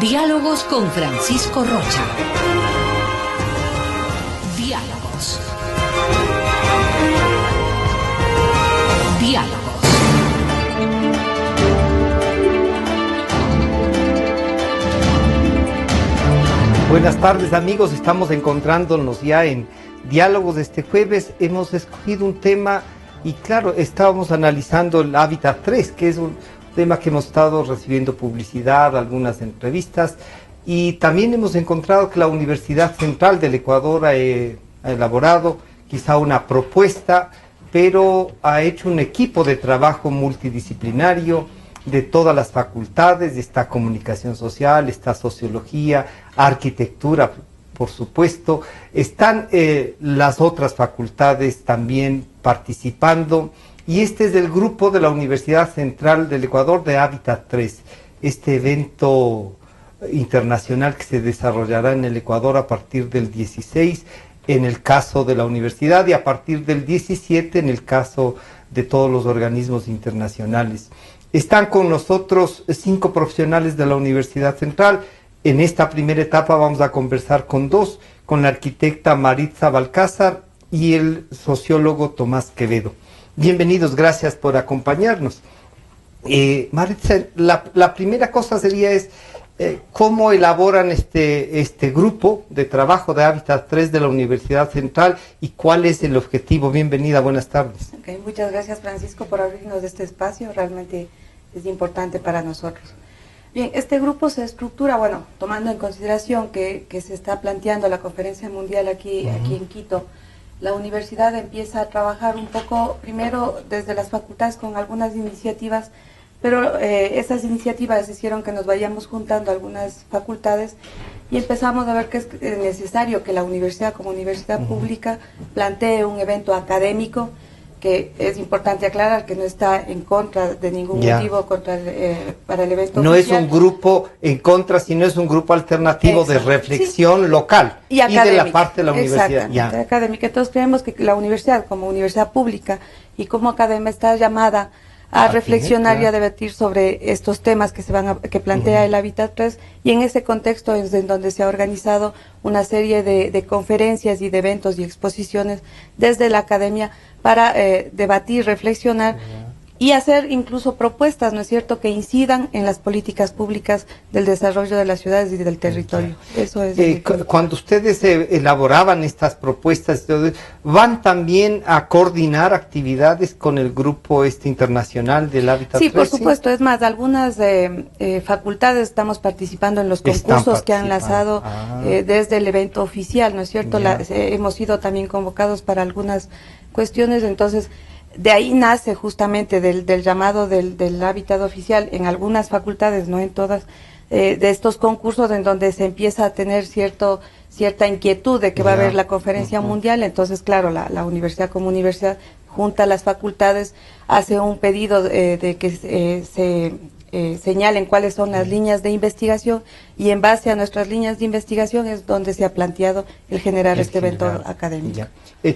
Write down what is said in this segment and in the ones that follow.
Diálogos con Francisco Rocha. Diálogos. Diálogos. Buenas tardes, amigos, estamos encontrándonos ya en Diálogos de este jueves. Hemos escogido un tema y claro, estábamos analizando el Hábitat 3, que es un tema que hemos estado recibiendo publicidad, algunas entrevistas, y también hemos encontrado que la Universidad Central del Ecuador ha elaborado quizá una propuesta, pero ha hecho un equipo de trabajo multidisciplinario de todas las facultades. Está comunicación social, está sociología, arquitectura, por supuesto, están las otras facultades también participando, y este es el grupo de la Universidad Central del Ecuador de Hábitat 3, este evento internacional que se desarrollará en el Ecuador a partir del 16 en el caso de la universidad y a partir del 17 en el caso de todos los organismos internacionales. Están con nosotros 5 profesionales de la Universidad Central. En esta primera etapa vamos a conversar con 2, con la arquitecta Maritza Balcázar y el sociólogo Tomás Quevedo. Bienvenidos, gracias por acompañarnos. Maritza, la primera cosa sería cómo elaboran este grupo de trabajo de Hábitat 3 de la Universidad Central y cuál es el objetivo. Bienvenida, buenas tardes. Okay, muchas gracias, Francisco, por abrirnos este espacio, realmente es importante para nosotros. Bien, este grupo se estructura, bueno, tomando en consideración que se está planteando la conferencia mundial aquí en Quito. La universidad empieza a trabajar un poco, primero desde las facultades con algunas iniciativas, pero esas iniciativas hicieron que nos vayamos juntando algunas facultades y empezamos a ver que es necesario que la universidad como universidad pública plantee un evento académico, que es importante aclarar que no está en contra de ningún motivo para el evento no oficial. Es un grupo en contra, sino es un grupo alternativo. Exacto. De reflexión local y de la parte de la universidad. Exactamente, académica. Entonces creemos que la universidad como universidad pública y como academia está llamada a reflexionar y a debatir sobre estos temas que que plantea el Hábitat 3, y en ese contexto es en donde se ha organizado una serie de conferencias y de eventos y exposiciones desde la academia para debatir, reflexionar y hacer incluso propuestas, ¿no es cierto?, que incidan en las políticas públicas del desarrollo de las ciudades y del territorio. Eso es. Cuando ustedes elaboraban estas propuestas, ¿van también a coordinar actividades con el grupo internacional del Hábitat 3? Sí, por supuesto. Es más, algunas facultades estamos participando en los concursos que han lanzado desde el evento oficial, ¿no es cierto? Hemos sido también convocados para algunas cuestiones, entonces de ahí nace justamente del llamado del Hábitat oficial en algunas facultades, no en todas, de estos concursos en donde se empieza a tener cierta inquietud de que va a haber la conferencia mundial. Entonces, claro, la universidad como universidad junta a las facultades, hace un pedido de que se señalen cuáles son las líneas de investigación, y en base a nuestras líneas de investigación es donde se ha planteado el generar este evento académico.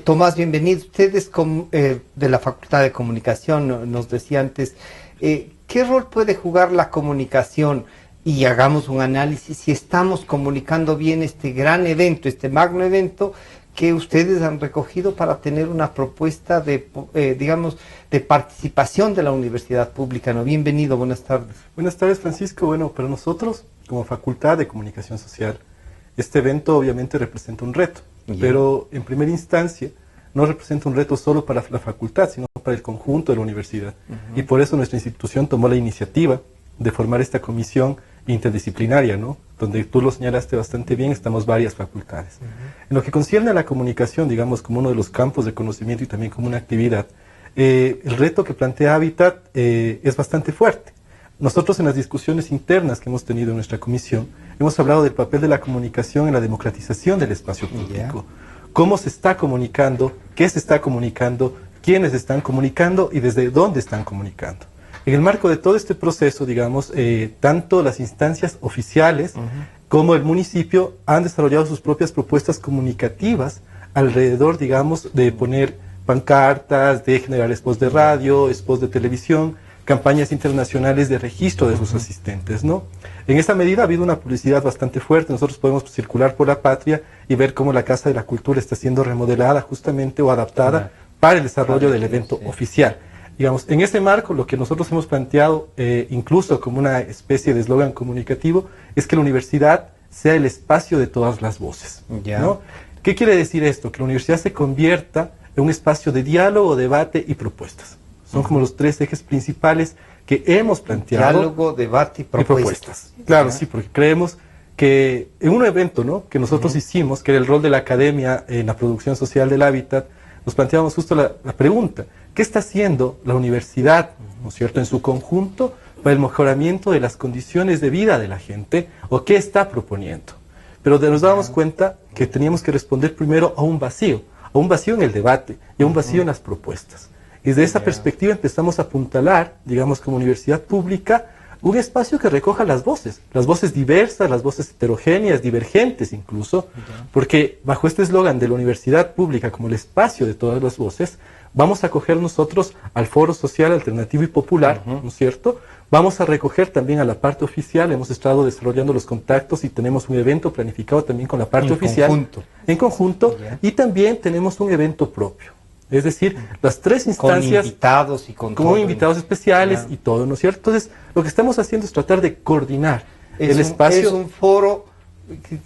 Tomás, bienvenido. Ustedes de la Facultad de Comunicación, nos decía antes, ¿qué rol puede jugar la comunicación? Y hagamos un análisis si estamos comunicando bien este gran evento, este magno evento que ustedes han recogido para tener una propuesta de participación de la universidad pública, ¿no? Bienvenido, buenas tardes. Buenas tardes, Francisco. Bueno, para nosotros, como Facultad de Comunicación Social, este evento obviamente representa un reto, pero en primera instancia no representa un reto solo para la facultad, sino para el conjunto de la universidad. Y por eso nuestra institución tomó la iniciativa de formar esta comisión interdisciplinaria, ¿no?, donde tú lo señalaste bastante bien, estamos varias facultades. En lo que concierne a la comunicación, digamos, como uno de los campos de conocimiento y también como una actividad, el reto que plantea Hábitat es bastante fuerte. Nosotros en las discusiones internas que hemos tenido en nuestra comisión, hemos hablado del papel de la comunicación en la democratización del espacio público. Cómo se está comunicando, qué se está comunicando, quiénes están comunicando y desde dónde están comunicando. En el marco de todo este proceso, digamos, tanto las instancias oficiales como el municipio han desarrollado sus propias propuestas comunicativas alrededor, digamos, de poner pancartas, de generar spots de radio, spots de televisión, campañas internacionales de registro de sus asistentes, ¿no? En esta medida ha habido una publicidad bastante fuerte. Nosotros podemos circular por la patria y ver cómo la Casa de la Cultura está siendo remodelada justamente o adaptada para el desarrollo del evento oficial. Digamos, en ese marco, lo que nosotros hemos planteado, incluso como una especie de eslogan comunicativo, es que la universidad sea el espacio de todas las voces, ¿no? ¿Qué quiere decir esto? Que la universidad se convierta en un espacio de diálogo, debate y propuestas. Son como los tres ejes principales que hemos planteado. Diálogo, debate y propuestas. Claro, sí, porque creemos que en un evento, ¿no?, que nosotros hicimos, que era el rol de la academia en la producción social del hábitat, nos planteábamos justo la pregunta: ¿qué está haciendo la universidad, ¿no es cierto?, en su conjunto para el mejoramiento de las condiciones de vida de la gente, o qué está proponiendo? Pero nos dábamos cuenta que teníamos que responder primero a un vacío en el debate y a un vacío en las propuestas. Y desde esa perspectiva empezamos a apuntalar, digamos, como universidad pública, un espacio que recoja las voces diversas, las voces heterogéneas, divergentes incluso, porque bajo este eslogan de la universidad pública como el espacio de todas las voces, vamos a acoger nosotros al foro social alternativo y popular, ¿no es cierto? Vamos a recoger también a la parte oficial. Hemos estado desarrollando los contactos y tenemos un evento planificado también con la parte oficial. En conjunto. Y también tenemos un evento propio. Es decir, las tres instancias. Con invitados y con invitados especiales y todo, ¿no es cierto? Entonces, lo que estamos haciendo es tratar de coordinar el espacio. Es un foro,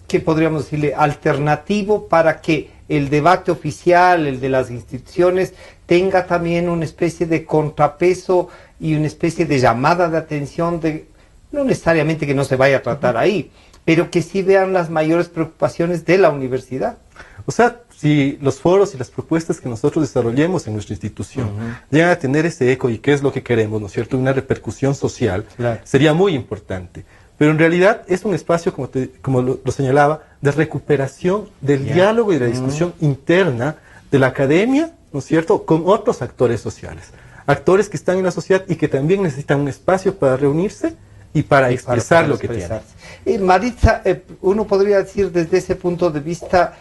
que podríamos decirle, alternativo para que el debate oficial, el de las instituciones, tenga también una especie de contrapeso y una especie de llamada de atención, no necesariamente que no se vaya a tratar ahí, pero que sí vean las mayores preocupaciones de la universidad. O sea, si los foros y las propuestas que nosotros desarrollemos en nuestra institución llegan a tener ese eco, y qué es lo que queremos, ¿no es cierto?, una repercusión social, sería muy importante. Pero en realidad es un espacio, como lo señalaba, de recuperación del diálogo y de la discusión interna de la academia, ¿no es cierto?, con otros actores sociales. Actores que están en la sociedad y que también necesitan un espacio para reunirse y para expresar lo que tienen. Maritza, uno podría decir desde ese punto de vista,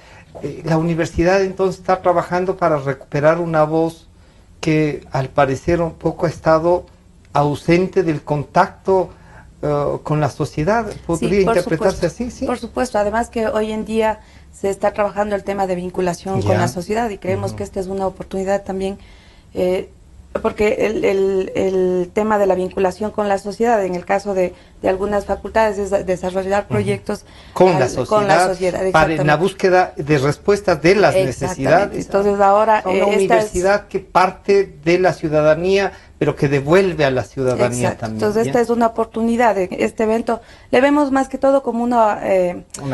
la universidad entonces está trabajando para recuperar una voz que al parecer un poco ha estado ausente del contacto con la sociedad. ¿Podría interpretarse así? Sí, por supuesto. Además que hoy en día se está trabajando el tema de vinculación con la sociedad, y creemos que esta es una oportunidad también, porque el tema de la vinculación con la sociedad, en el caso de algunas facultades, es desarrollar proyectos con la sociedad para en la búsqueda de respuestas de las necesidades. Entonces ahora una universidad que parte de la ciudadanía, pero que devuelve a la ciudadanía también. Entonces esta es una oportunidad. Este evento le vemos más que todo como una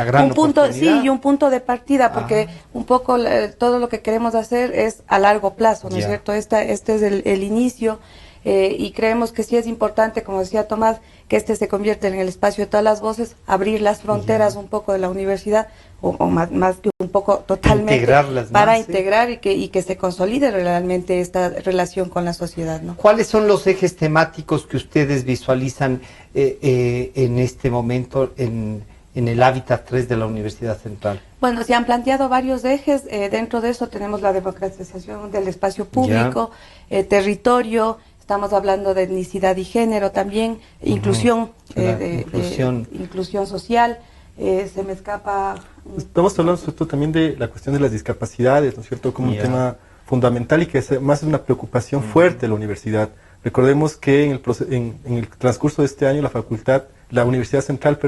gran punto, oportunidad. y un punto de partida, porque un poco todo lo que queremos hacer es a largo plazo, ¿no es cierto? Este es el inicio, y creemos que sí es importante, como decía Tomás, que este se convierta en el espacio de todas las voces, abrir las fronteras un poco de la universidad, o más que un poco totalmente, integrarlas para integrar y que se consolide realmente esta relación con la sociedad, ¿no? ¿Cuáles son los ejes temáticos que ustedes visualizan en este momento en el Hábitat 3 de la Universidad Central? Bueno, se han planteado varios ejes. Dentro de eso tenemos la democratización del espacio público, territorio. Estamos hablando de etnicidad y género también, inclusión, inclusión social. Se me escapa. Estamos hablando sobre todo también de la cuestión de las discapacidades, ¿no es cierto?, como un tema fundamental y que es más una preocupación fuerte de la universidad. Recordemos que en el transcurso de este año la Universidad Central,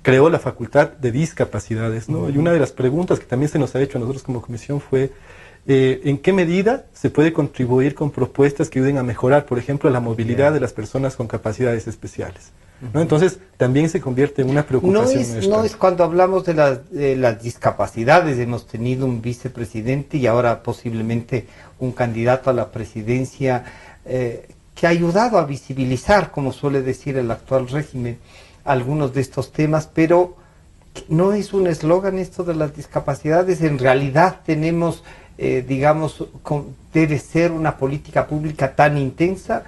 creó la Facultad de Discapacidades, ¿no? Y una de las preguntas que también se nos ha hecho a nosotros como comisión fue ¿en qué medida se puede contribuir con propuestas que ayuden a mejorar, por ejemplo, la movilidad de las personas con capacidades especiales, ¿no? Entonces, también se convierte en una preocupación nuestra. No es cuando hablamos de las discapacidades, hemos tenido un vicepresidente y ahora posiblemente un candidato a la presidencia que ha ayudado a visibilizar, como suele decir el actual régimen, algunos de estos temas, pero no es un eslogan esto de las discapacidades. En realidad tenemos, debe ser una política pública tan intensa.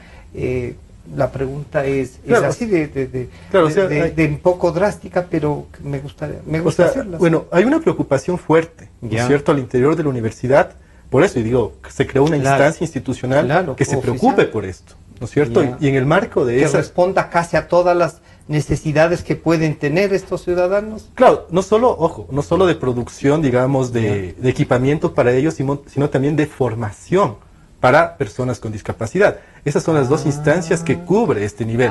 La pregunta es así de un poco drástica, pero me gusta hacerla. Bueno, hay una preocupación fuerte, ¿no es cierto?, al interior de la universidad. Por eso, y digo, se creó una instancia institucional que se preocupe por esto, ¿no es cierto? Y en el marco de que esa... responda casi a todas las necesidades que pueden tener estos ciudadanos. Claro, no solo, ojo, no solo de producción, digamos, de equipamiento para ellos, sino también de formación para personas con discapacidad. Esas son las dos instancias que cubre este nivel.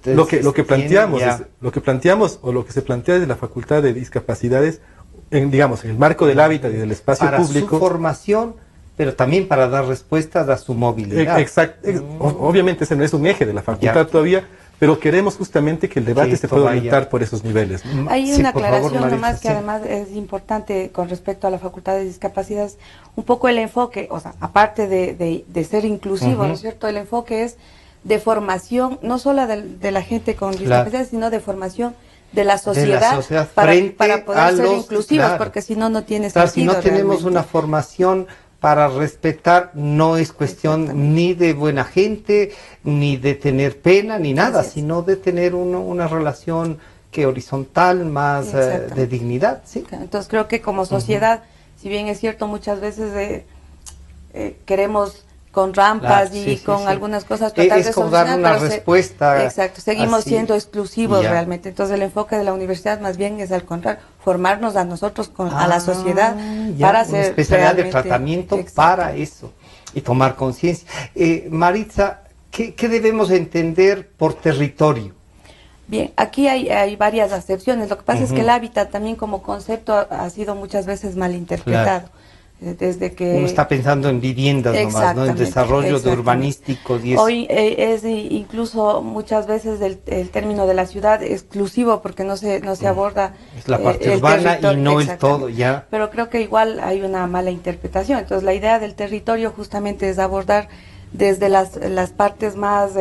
Lo que planteamos o lo que se plantea desde la Facultad de Discapacidades, digamos, en el marco del hábitat y del espacio para público. Su formación, pero también para dar respuestas a su movilidad. Exacto. Obviamente ese no es un eje de la facultad todavía, pero queremos justamente que el debate se pueda orientar por esos niveles. Hay una aclaración nomás que además es importante con respecto a la Facultad de Discapacidades, un poco el enfoque, o sea, aparte de ser inclusivo, ¿no es cierto? El enfoque es de formación, no solo de la gente con discapacidad, sino de formación de la sociedad, para poder ser inclusivos, porque si no, no tiene sentido. Si no tenemos una formación para respetar, no es cuestión ni de buena gente, ni de tener pena, ni nada, sino de tener una relación que horizontal, más de dignidad. ¿Sí? Entonces creo que como sociedad, si bien es cierto, muchas veces queremos con rampas con algunas cosas tratar de como dar una respuesta. Exacto, seguimos siendo exclusivos realmente. Entonces el enfoque de la universidad más bien es al contrario, formarnos a nosotros, a la sociedad, para hacer una especialidad de tratamiento para eso y tomar conciencia. Maritza, ¿qué debemos entender por territorio? Bien, aquí hay varias acepciones. Lo que pasa es que el hábitat también como concepto ha sido muchas veces malinterpretado. Desde que uno está pensando en viviendas nomás, ¿no? En desarrollo de urbanístico. Hoy es incluso muchas veces el término de la ciudad exclusivo porque no se aborda es la parte urbana y no el todo, ya. Pero creo que igual hay una mala interpretación. Entonces la idea del territorio justamente es abordar desde las partes más...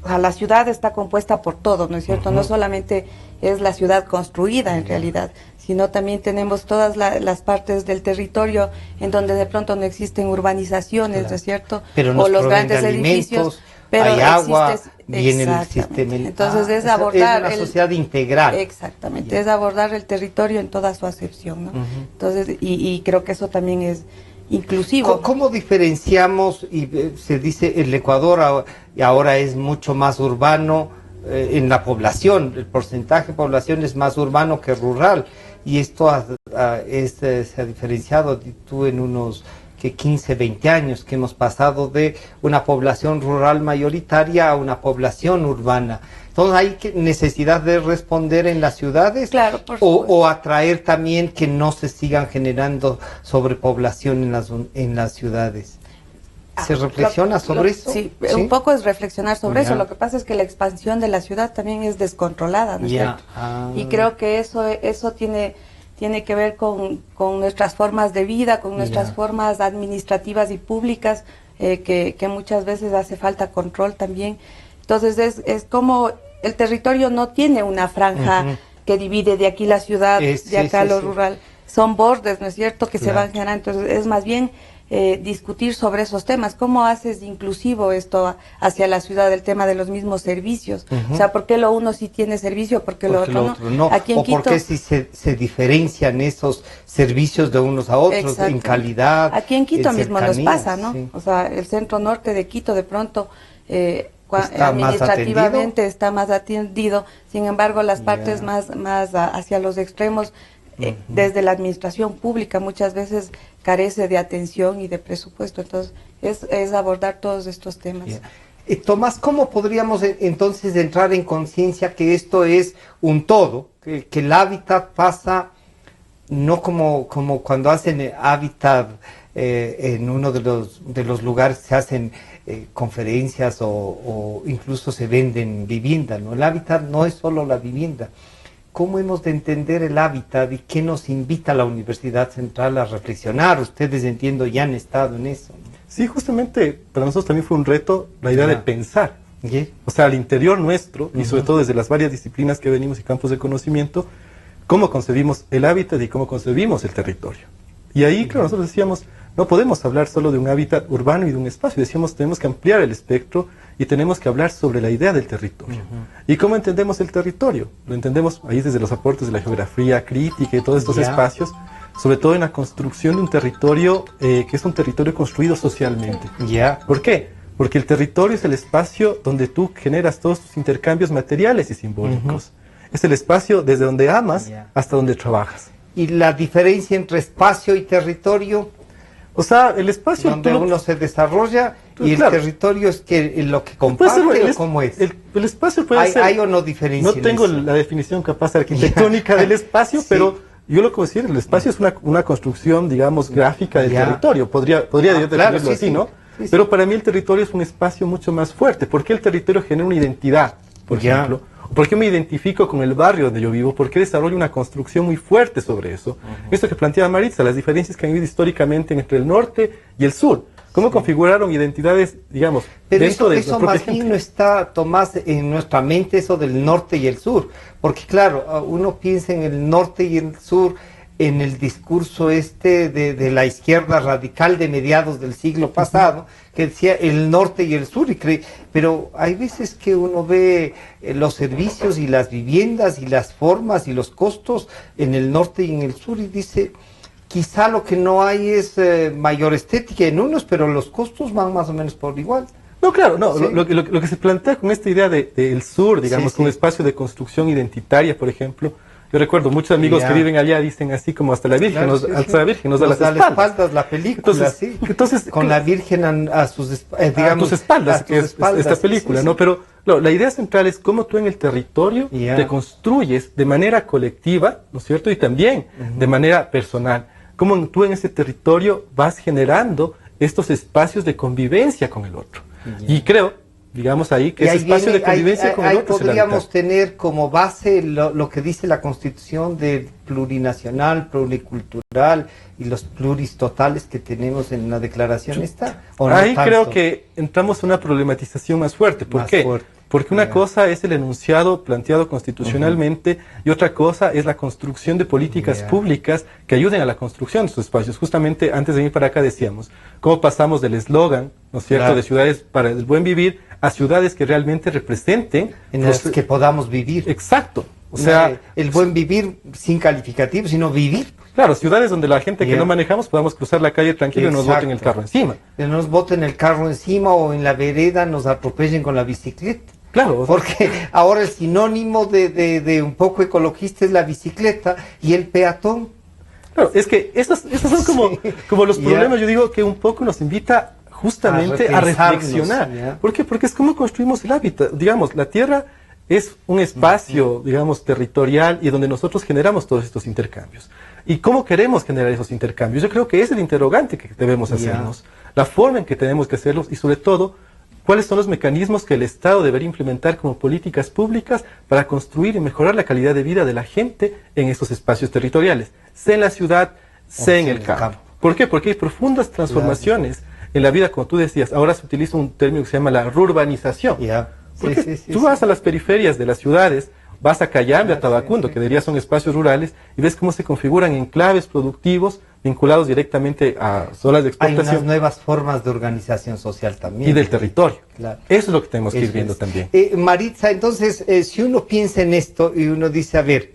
la ciudad está compuesta por todo, ¿no es cierto? No solamente es la ciudad construida en realidad, sino también tenemos todas las partes del territorio en donde de pronto no existen urbanizaciones, ¿no es cierto? Pero o los grandes edificios, pero hay agua, viene el sistema. Entonces es abordar es una sociedad integral. Exactamente, es abordar el territorio en toda su acepción, ¿no? Entonces, y creo que eso también es inclusivo. ¿Cómo diferenciamos, y se dice el Ecuador ahora es mucho más urbano en la población, el porcentaje de población es más urbano que rural, y esto se ha diferenciado tú en unos 15, 20 años que hemos pasado de una población rural mayoritaria a una población urbana? Entonces hay necesidad de responder en las ciudades, claro, o atraer también que no se sigan generando sobrepoblación en las ciudades. ¿Se reflexiona sobre eso? Sí, un poco es reflexionar sobre eso. Lo que pasa es que la expansión de la ciudad también es descontrolada, ¿no es cierto? Y creo que eso tiene que ver con nuestras formas de vida, con nuestras formas administrativas y públicas, que muchas veces hace falta control también. Entonces es como el territorio no tiene una franja que divide de aquí la ciudad, de acá lo rural. Son bordes, ¿no es cierto?, que se van generando. Entonces es más bien discutir sobre esos temas. ¿Cómo haces inclusivo esto hacia la ciudad, el tema de los mismos servicios? O sea, ¿por qué lo uno sí tiene servicio, por qué lo otro no? Aquí en Quito, ¿por qué si se diferencian esos servicios de unos a otros en calidad? Aquí en Quito mismo nos pasa, ¿no? Sí. O sea, el centro norte de Quito de pronto... administrativamente está más atendido, sin embargo las partes más hacia los extremos, desde la administración pública muchas veces carece de atención y de presupuesto. Entonces es abordar todos estos temas. Tomás, ¿cómo podríamos entonces entrar en conciencia que esto es un todo, que el hábitat pasa no como cuando hacen hábitat en uno de los lugares se hacen conferencias o incluso se venden viviendas, ¿no? El hábitat no es solo la vivienda. ¿Cómo hemos de entender el hábitat y qué nos invita la Universidad Central a reflexionar? Ustedes, entiendo, ya han estado en eso, ¿no? Sí, justamente para nosotros también fue un reto la idea de pensar. O sea, al interior nuestro, y sobre todo desde las varias disciplinas que venimos y campos de conocimiento, cómo concebimos el hábitat y cómo concebimos el territorio. Y ahí, claro, nosotros decíamos, no podemos hablar solo de un hábitat urbano y de un espacio. Decíamos, tenemos que ampliar el espectro y tenemos que hablar sobre la idea del territorio. ¿Y cómo entendemos el territorio? Lo entendemos ahí desde los aportes de la geografía crítica y todos estos espacios, sobre todo en la construcción de un territorio que es un territorio construido socialmente. ¿Por qué? porque el territorio es el espacio donde tú generas todos tus intercambios materiales y simbólicos. Es el espacio desde donde amas hasta donde trabajas. ¿Y la diferencia entre espacio y territorio? O sea, el espacio... Donde uno se desarrolla y el territorio es que lo que comparte o cómo es. El espacio puede ser... ¿Hay o no diferencia? No tengo la definición capaz arquitectónica del espacio, pero yo lo que puedo decir, el espacio es una construcción, digamos, gráfica del territorio. Podría yo definirlo así, ¿no? Sí. Pero para mí el territorio es un espacio mucho más fuerte. ¿Por qué el territorio genera una identidad, por ejemplo? ¿Por qué me identifico con el barrio donde yo vivo? ¿Por qué desarrollo una construcción muy fuerte sobre eso? Esto que planteaba Maritza, las diferencias que han habido históricamente entre el norte y el sur. ¿Cómo configuraron identidades, digamos, pero dentro de eso más bien no está, Tomás, en nuestra mente, eso del norte y el sur? Porque claro, uno piensa en el norte y el sur en el discurso de la izquierda radical de mediados del siglo pasado, que decía el norte y el sur, pero hay veces que uno ve los servicios y las viviendas y las formas y los costos en el norte y en el sur y dice, quizá lo que no hay es mayor estética en unos, pero los costos van más o menos por igual. No, claro, no. ¿Sí? Lo que se plantea con esta idea del sur, digamos, con un espacio de construcción identitaria, por ejemplo. Yo recuerdo, muchos amigos que viven allá dicen así como hasta la Virgen, hasta la Virgen nos da las espaldas. La película, entonces con la Virgen a sus espaldas, que es esta película, ¿no? Pero la idea central es cómo tú en el territorio te construyes de manera colectiva, ¿no es cierto? Y también de manera personal. Cómo tú en ese territorio vas generando estos espacios de convivencia con el otro. Y creo, digamos ahí, que ese espacio de convivencia con el otro podríamos tener como base lo que dice la Constitución del plurinacional, pluricultural y los pluris totales que tenemos en la declaración esta. Ahí creo que entramos en una problematización más fuerte. ¿Por qué? Porque una cosa es el enunciado planteado constitucionalmente y otra cosa es la construcción de políticas públicas que ayuden a la construcción de estos espacios. Justamente antes de venir para acá decíamos cómo pasamos del eslogan, ¿no es cierto?, de ciudades para el buen vivir a ciudades que realmente representen en las que podamos vivir. Exacto. O sea, el buen vivir sin calificativo, sino vivir. Claro, ciudades donde la gente que no manejamos podamos cruzar la calle tranquilo y nos boten el carro encima. Que nos boten el carro encima o en la vereda nos atropellen con la bicicleta. Claro. Porque ahora el sinónimo de un poco ecologista es la bicicleta y el peatón. Claro, es que estos son como los problemas, yo digo, que un poco nos invita justamente a reflexionar. ¿Por qué? Porque es como construimos el hábitat. Digamos, la tierra es un espacio, digamos, territorial y donde nosotros generamos todos estos intercambios. ¿Y cómo queremos generar esos intercambios? Yo creo que es el interrogante que debemos hacernos, la forma en que tenemos que hacerlos y sobre todo, cuáles son los mecanismos que el Estado debería implementar como políticas públicas para construir y mejorar la calidad de vida de la gente en estos espacios territoriales, sea en la ciudad, sea en el campo. ¿Por qué? Porque hay profundas transformaciones en la vida, como tú decías. Ahora se utiliza un término que se llama la rurbanización. Porque tú vas a las periferias de las ciudades, vas a Cayambe, a Tabacundo, que diría son espacios rurales, y ves cómo se configuran enclaves productivos vinculados directamente a zonas de exportación. Hay unas nuevas formas de organización social también. Y del territorio. Claro. Eso es lo que tenemos que ir viendo también. Maritza, entonces, si uno piensa en esto y uno dice, a ver,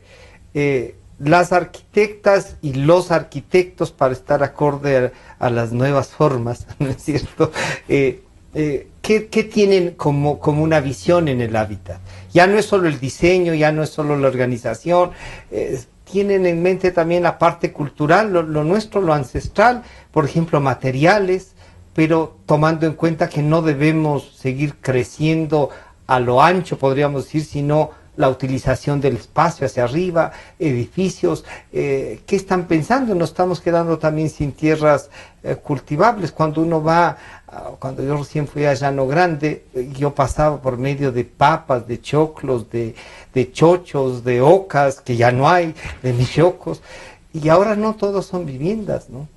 las arquitectas y los arquitectos, para estar acorde a las nuevas formas, ¿no es cierto?, ¿qué tienen como una visión en el hábitat? Ya no es solo el diseño, ya no es solo la organización, tienen en mente también la parte cultural, lo nuestro, lo ancestral, por ejemplo, materiales, pero tomando en cuenta que no debemos seguir creciendo a lo ancho, podríamos decir, sino la utilización del espacio hacia arriba, edificios. ¿Qué están pensando? Nos estamos quedando también sin tierras cultivables. Cuando uno va, cuando yo recién fui a Llano Grande, yo pasaba por medio de papas, de choclos, de chochos, de ocas, que ya no hay, de michocos, y ahora no todos son viviendas, ¿no?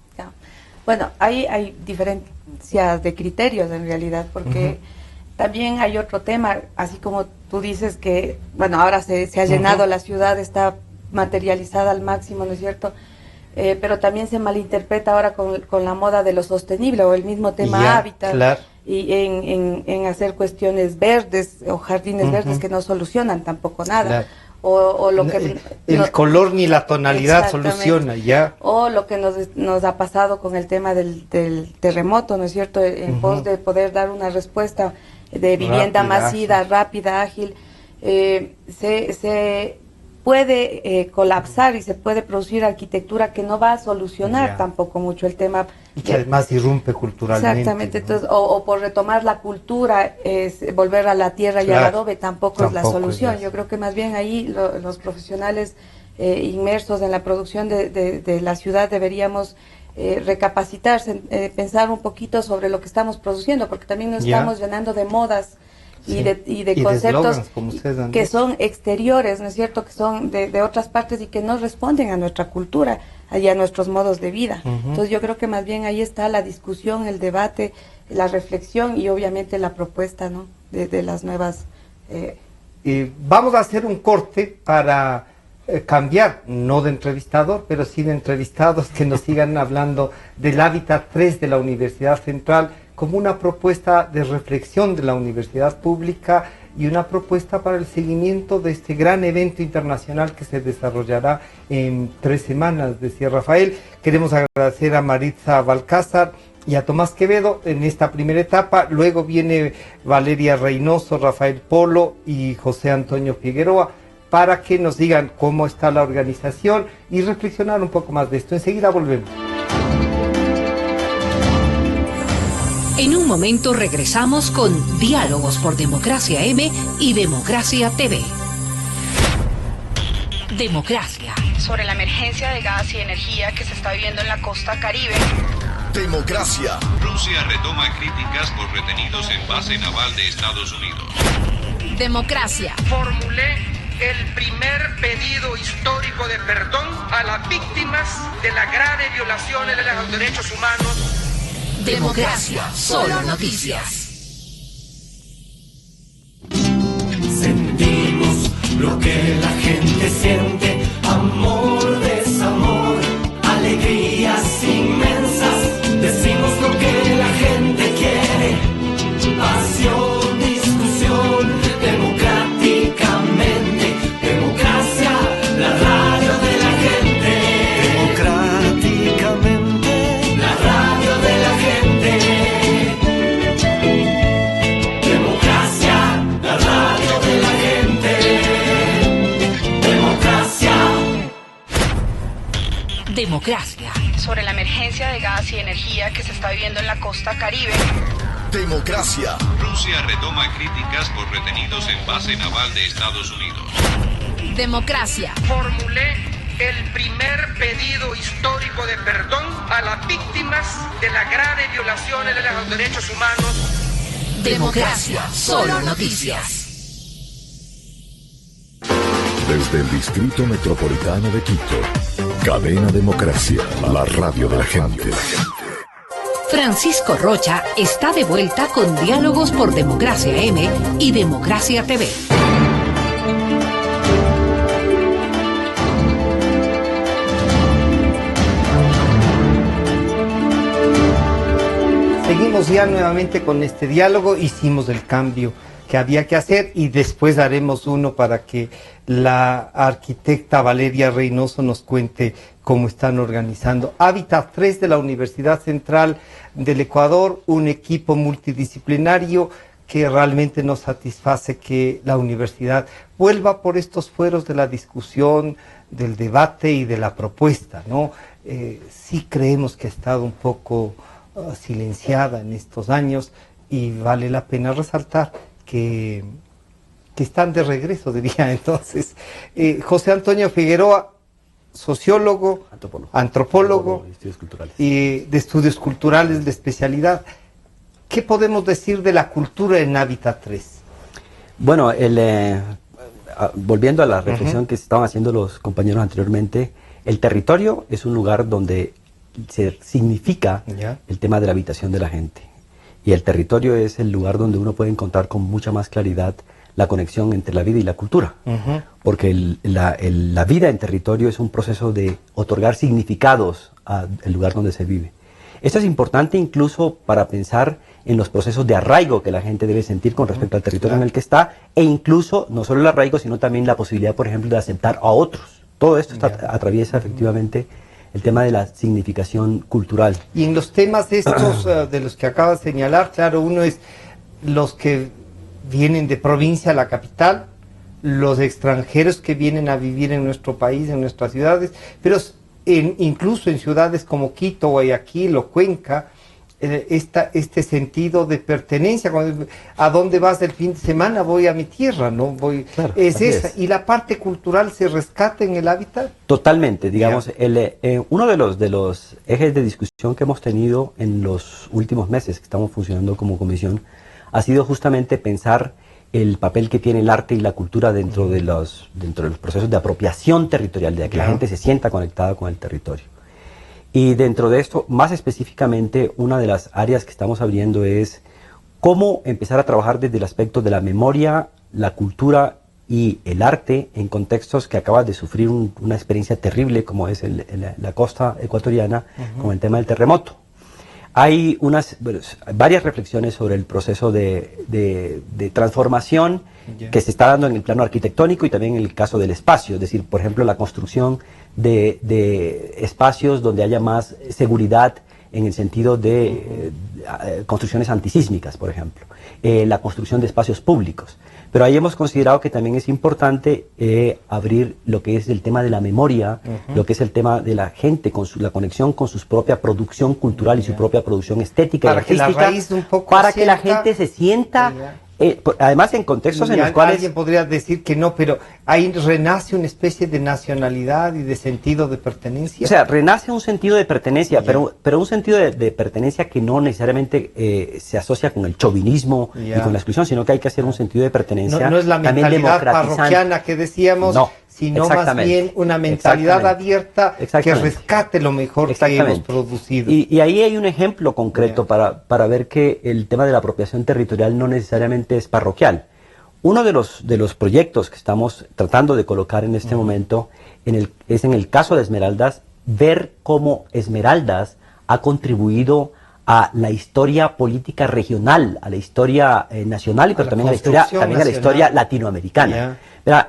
Bueno, hay diferencias de criterios en realidad, porque también hay otro tema, así como tú dices que, bueno, ahora se ha llenado la ciudad, está materializada al máximo, ¿no es cierto? Pero también se malinterpreta ahora con la moda de lo sostenible o el mismo tema hábitat y en hacer cuestiones verdes o jardines verdes que no solucionan tampoco nada. o lo que... El color ni la tonalidad soluciona, ya. O lo que nos ha pasado con el tema del terremoto, ¿no es cierto? En pos de poder dar una respuesta de vivienda masiva, rápida, ágil, se puede colapsar y se puede producir arquitectura que no va a solucionar tampoco mucho el tema. Y que además irrumpe culturalmente. Exactamente, ¿no? Entonces, o por retomar la cultura, volver a la tierra y al adobe tampoco es la solución. Yo creo que más bien ahí los profesionales inmersos en la producción de la ciudad deberíamos recapacitarse, pensar un poquito sobre lo que estamos produciendo, porque también nos estamos llenando de modas y de conceptos que son exteriores, ¿no es cierto?, que son de otras partes y que no responden a nuestra cultura y a nuestros modos de vida. Entonces yo creo que más bien ahí está la discusión, el debate, la reflexión y obviamente la propuesta, ¿no?, de las nuevas... Vamos a hacer un corte para cambiar, no de entrevistador, pero sí de entrevistados que nos sigan hablando del Hábitat 3 de la Universidad Central, como una propuesta de reflexión de la universidad pública y una propuesta para el seguimiento de este gran evento internacional que se desarrollará en 3 semanas, decía Rafael. Queremos agradecer a Maritza Balcázar y a Tomás Quevedo en esta primera etapa. Luego viene Valeria Reynoso, Rafael Polo y José Antonio Figueroa para que nos digan cómo está la organización y reflexionar un poco más de esto. Enseguida volvemos. En un momento regresamos con Diálogos por Democracia M y Democracia TV. Democracia. Sobre la emergencia de gas y energía que se está viviendo en la costa Caribe. Democracia. Rusia retoma críticas por retenidos en base naval de Estados Unidos. Democracia. Formulé el primer pedido histórico de perdón a las víctimas de las graves violaciones de los derechos humanos. Democracia, solo noticias. Sentimos lo que la gente siente, amor, desamor, alegrías inmensas. Decimos lo que la gente quiere, pasión, discusión, democráticamente. Democracia, la radio de la gente. Democráticamente, la radio de la gente. Democracia, la radio de la gente. Democracia. Democracia. Sobre la emergencia de gas y energía que se está viviendo en la costa Caribe. Democracia. Rusia retoma críticas por retenidos en base naval de Estados Unidos. Democracia. Formulé el primer pedido histórico de perdón a las víctimas de las graves violaciones de los derechos humanos. Democracia, solo noticias. Desde el Distrito Metropolitano de Quito, Cadena Democracia, la radio de la gente. Francisco Rocha está de vuelta con Diálogos por Democracia M y Democracia TV. Seguimos ya nuevamente con este diálogo. Hicimos el cambio que había que hacer y después haremos uno para que la arquitecta Valeria Reynoso nos cuente cómo están organizando Hábitat 3 de la Universidad Central del Ecuador, un equipo multidisciplinario que realmente nos satisface que la universidad vuelva por estos fueros de la discusión, del debate y de la propuesta, ¿no? Sí creemos que ha estado un poco silenciada en estos años y vale la pena resaltar que están de regreso, diría entonces. José Antonio Figueroa, sociólogo, antropólogo y de estudios culturales de especialidad. ¿Qué podemos decir de la cultura en Hábitat 3? Bueno, volviendo a la reflexión que estaban haciendo los compañeros anteriormente, el territorio es un lugar donde se significa el tema de la habitación de la gente. Y el territorio es el lugar donde uno puede encontrar con mucha más claridad la conexión entre la vida y la cultura. Porque la vida en territorio es un proceso de otorgar significados al lugar donde se vive. Esto es importante incluso para pensar en los procesos de arraigo que la gente debe sentir con respecto al territorio en el que está, e incluso no solo el arraigo, sino también la posibilidad, por ejemplo, de aceptar a otros. Todo esto atraviesa efectivamente el tema de la significación cultural. Y en los temas estos de los que acabas de señalar, claro, uno es los que vienen de provincia a la capital, los extranjeros que vienen a vivir en nuestro país, en nuestras ciudades, pero incluso en ciudades como Quito, Guayaquil o Cuenca, este sentido de pertenencia. ¿A dónde vas el fin de semana? Voy a mi tierra, ¿no? Voy. Claro, es esa. ¿Y la parte cultural se rescata en el hábitat? Totalmente, digamos, uno de los ejes de discusión que hemos tenido en los últimos meses que estamos funcionando como comisión ha sido justamente pensar el papel que tiene el arte y la cultura dentro de los procesos de apropiación territorial, de que la gente se sienta conectada con el territorio. Y dentro de esto, más específicamente, una de las áreas que estamos abriendo es cómo empezar a trabajar desde el aspecto de la memoria, la cultura y el arte en contextos que acabas de sufrir una experiencia terrible como es la costa ecuatoriana, con el tema del terremoto. Hay varias reflexiones sobre el proceso de transformación que se está dando en el plano arquitectónico y también en el caso del espacio, es decir, por ejemplo, la construcción de espacios donde haya más seguridad en el sentido de construcciones antisísmicas, por ejemplo, la construcción de espacios públicos. Pero ahí hemos considerado que también es importante abrir lo que es el tema de la memoria, lo que es el tema de la gente, con la conexión con su propia producción cultural y su propia producción estética y artística, para que la gente se sienta... además en contextos en los cuales... Alguien podría decir que no, pero ahí renace una especie de nacionalidad y de sentido de pertenencia. O sea, renace un sentido de pertenencia, pero un sentido de pertenencia que no necesariamente se asocia con el chauvinismo y con la exclusión, sino que hay que hacer un sentido de pertenencia. No es la mentalidad parroquiana que decíamos, sino más bien una mentalidad abierta que rescate lo mejor que hemos producido. Y ahí hay un ejemplo concreto para ver que el tema de la apropiación territorial no necesariamente es parroquial. Uno de los proyectos que estamos tratando de colocar en este momento es en el caso de Esmeraldas, ver cómo Esmeraldas ha contribuido a la historia política regional, a la historia nacional, pero también a la historia latinoamericana.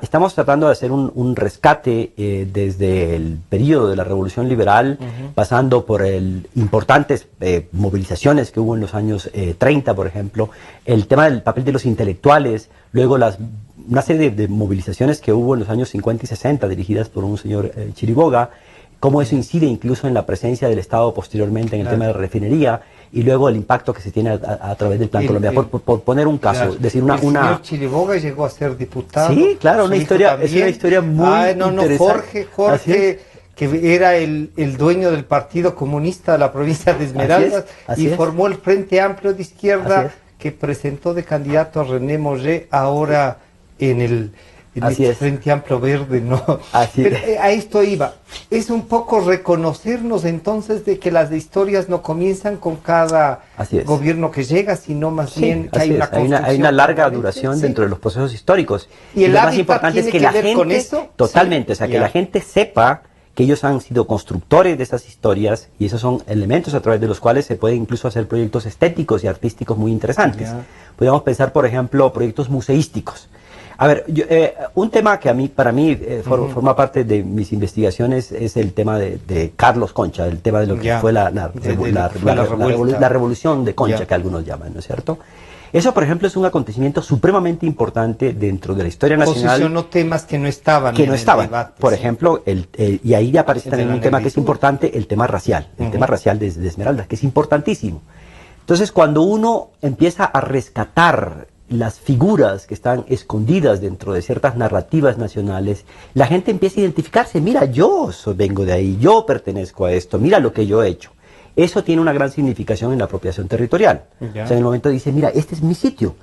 Estamos tratando de hacer un rescate desde el periodo de la Revolución Liberal, pasando por importantes movilizaciones que hubo en los años 30, por ejemplo, el tema del papel de los intelectuales, luego una serie de movilizaciones que hubo en los años 50 y 60 dirigidas por un señor Chiriboga, cómo eso incide incluso en la presencia del Estado posteriormente en el tema de la refinería, y luego el impacto que se tiene a través del Plan Colombia. Por poner un caso, decir el señor Chiriboga llegó a ser diputado. Sí, claro, es una historia muy interesante. Jorge, que era el dueño del Partido Comunista de la provincia de Esmeraldas, y formó el Frente Amplio de Izquierda, que presentó de candidato a René Moré, ahora en el Frente Amplio Verde, ¿no? Pero a esto iba. Es un poco reconocernos entonces de que las historias no comienzan con cada gobierno que llega, sino más bien que hay una construcción. Hay una larga duración dentro de los procesos históricos. Y lo más importante es que la gente, con eso, totalmente, que la gente sepa que ellos han sido constructores de esas historias, y esos son elementos a través de los cuales se pueden incluso hacer proyectos estéticos y artísticos muy interesantes. Podríamos pensar, por ejemplo, proyectos museísticos. A ver, un tema que para mí forma parte de mis investigaciones es el tema de Carlos Concha, el tema de lo que fue la revolución de Concha, que algunos llaman, ¿no es cierto? Eso, por ejemplo, es un acontecimiento supremamente importante dentro de la historia nacional. Posicionó temas que no estaban en el debate. Por ejemplo, y ahí aparece también un tema que es importante, el tema racial, el tema racial de Esmeraldas, que es importantísimo. Entonces, cuando uno empieza a rescatar las figuras que están escondidas dentro de ciertas narrativas nacionales, la gente empieza a identificarse. Mira, yo vengo de ahí, yo pertenezco a esto, mira lo que yo he hecho. Eso tiene una gran significación en la apropiación territorial. O sea, en el momento dice, mira, este es mi sitio.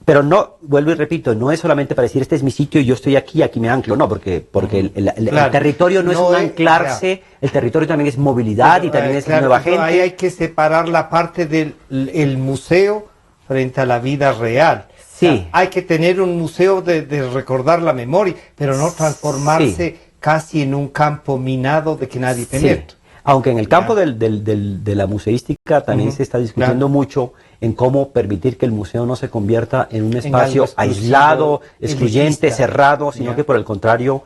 Pero no, vuelvo y repito, no es solamente para decir, este es mi sitio y yo estoy aquí me anclo. No, porque el territorio no es un anclarse, el territorio también es movilidad y también es nueva gente. Ahí hay que separar la parte del museo frente a la vida real. Sí. O sea, hay que tener un museo de recordar la memoria, pero no transformarse casi en un campo minado de que nadie penetra. Aunque en el campo de la museística también se está discutiendo mucho en cómo permitir que el museo no se convierta en un espacio aislado, excluyente, cerrado, sino que por el contrario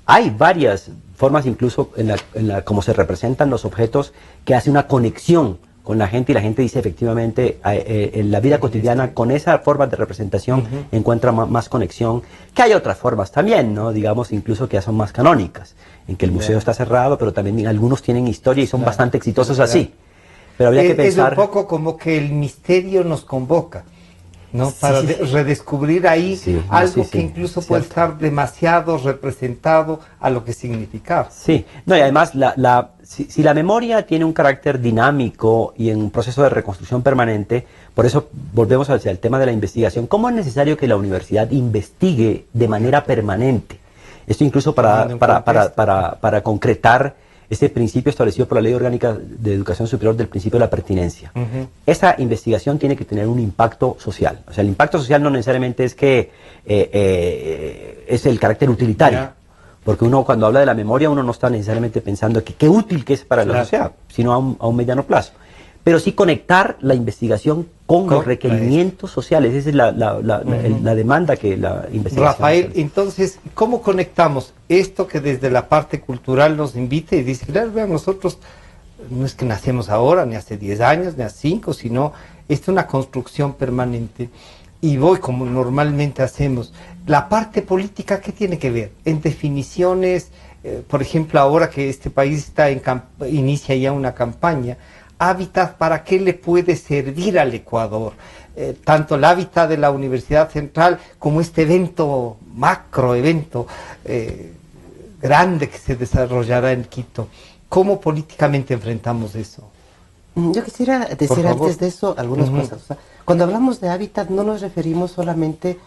hay varias formas, incluso en la cómo se representan los objetos, que hace una conexión con la gente, y la gente dice efectivamente en la vida cotidiana con esa forma de representación encuentra más conexión, que hay otras formas también, ¿no? Digamos incluso que ya son más canónicas, en que el museo está cerrado, pero también algunos tienen historia y son bastante exitosos así. Pero habría que pensar... Es un poco como que el misterio nos convoca, ¿no? Para redescubrir ahí algo que incluso puede estar demasiado representado a lo que significaba. Sí, no, y además si la memoria tiene un carácter dinámico y en un proceso de reconstrucción permanente, por eso volvemos hacia el tema de la investigación. ¿Cómo es necesario que la universidad investigue de manera permanente? Esto incluso para concretar ese principio establecido por la Ley Orgánica de Educación Superior del principio de la pertinencia. Esa investigación tiene que tener un impacto social. O sea, el impacto social no necesariamente es que es el carácter utilitario. Porque uno cuando habla de la memoria, uno no está necesariamente pensando que qué útil que es para la sociedad, sino a un mediano plazo. Pero sí conectar la investigación con los requerimientos sociales. Esa es la demanda que la investigación... Rafael, entonces, ¿cómo conectamos esto que desde la parte cultural nos invita y dice, claro, vean, nosotros no es que nacemos ahora, ni hace 10 años, ni hace 5, sino es una construcción permanente? Y voy como normalmente hacemos. La parte política, ¿qué tiene que ver? En definiciones, por ejemplo, ahora que este país inicia ya una campaña, hábitat, ¿para qué le puede servir al Ecuador? Tanto el hábitat de la Universidad Central como este evento, macro evento grande que se desarrollará en Quito. ¿Cómo políticamente enfrentamos eso? Yo quisiera decir antes de eso algunas cosas. O sea, cuando hablamos de hábitat no nos referimos solamente